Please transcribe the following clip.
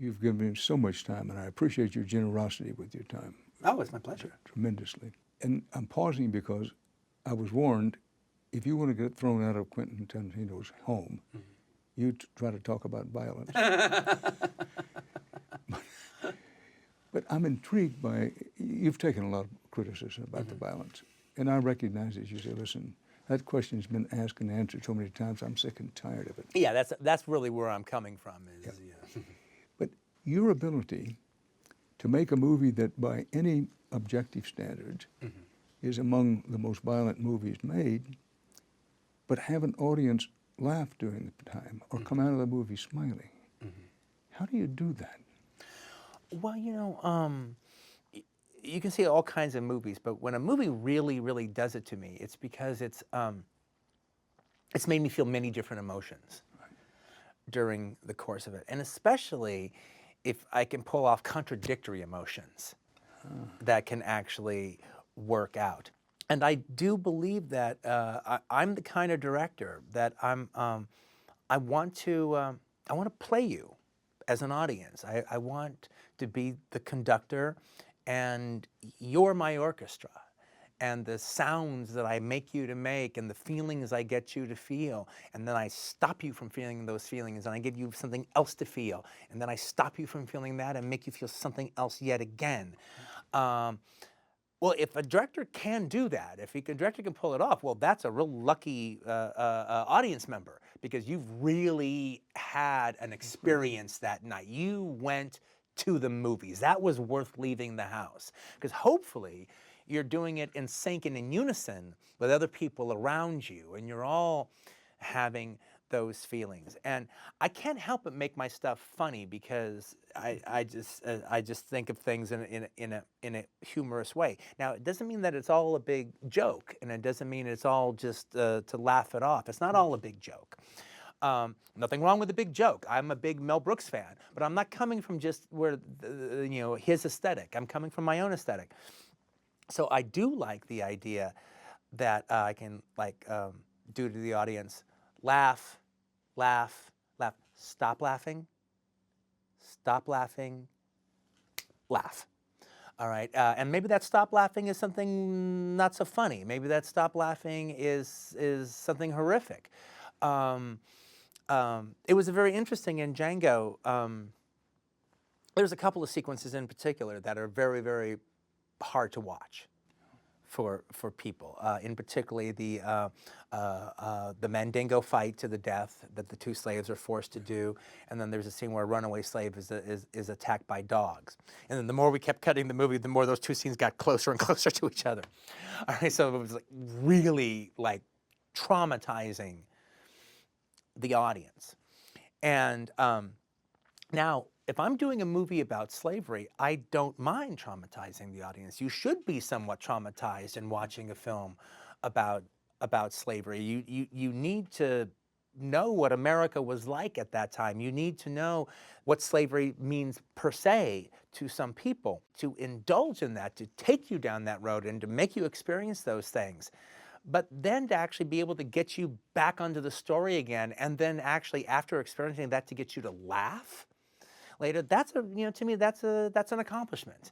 you've given me so much time, and I appreciate your generosity with your time. Oh, it's my pleasure. Tremendously. And I'm pausing because I was warned, if you want to get thrown out of Quentin Tarantino's home, you try to talk about violence. But I'm intrigued by, you've taken a lot of criticism about the violence, and I recognize it. You say, listen, that question's been asked and answered so many times, I'm sick and tired of it. Yeah, that's really where I'm coming from. Is yeah. But your ability to make a movie that by any objective standards is among the most violent movies made, but have an audience laugh during the time or come out of the movie smiling. How do you do that? Well, you know, you can see all kinds of movies, but when a movie really, really does it to me, it's because it's made me feel many different emotions during the course of it, and especially if I can pull off contradictory emotions that can actually work out. And I do believe that I'm the kind of director that I want to play you as an audience. I want to be the conductor, and you're my orchestra. And the sounds that I make you to make and the feelings I get you to feel, and then I stop you from feeling those feelings and I give you something else to feel, and then I stop you from feeling that and make you feel something else yet again. Well, if a director can do that, if a director can pull it off, well, that's a real lucky audience member, because you've really had an experience that night. You went to the movies. That was worth leaving the house, because hopefully you're doing it in sync and in unison with other people around you, and you're all having those feelings. And I can't help but make my stuff funny, because I just think of things in a humorous way. Now, it doesn't mean that it's all a big joke, and it doesn't mean it's all just to laugh it off. It's not all a big joke. Nothing wrong with a big joke. I'm a big Mel Brooks fan, but I'm not coming from just where his aesthetic. I'm coming from my own aesthetic. So I do like the idea that I can do to the audience: laugh, laugh, laugh. Stop laughing. Stop laughing. Laugh. All right, and maybe that stop laughing is something not so funny. Maybe that stop laughing is something horrific. It was very interesting in Django. There's a couple of sequences in particular that are very, very hard to watch for people. In particularly the Mandingo fight to the death that the two slaves are forced to do, and then there's a scene where a runaway slave is attacked by dogs. And then the more we kept cutting the movie, the more those two scenes got closer and closer to each other. All right, so it was really traumatizing the audience. And now, if I'm doing a movie about slavery, I don't mind traumatizing the audience. You should be somewhat traumatized in watching a film about slavery. You need to know what America was like at that time. You need to know what slavery means per se to some people, to indulge in that, to take you down that road and to make you experience those things. But then to actually be able to get you back onto the story again, and then actually after experiencing that to get you to laugh later, to me that's an accomplishment.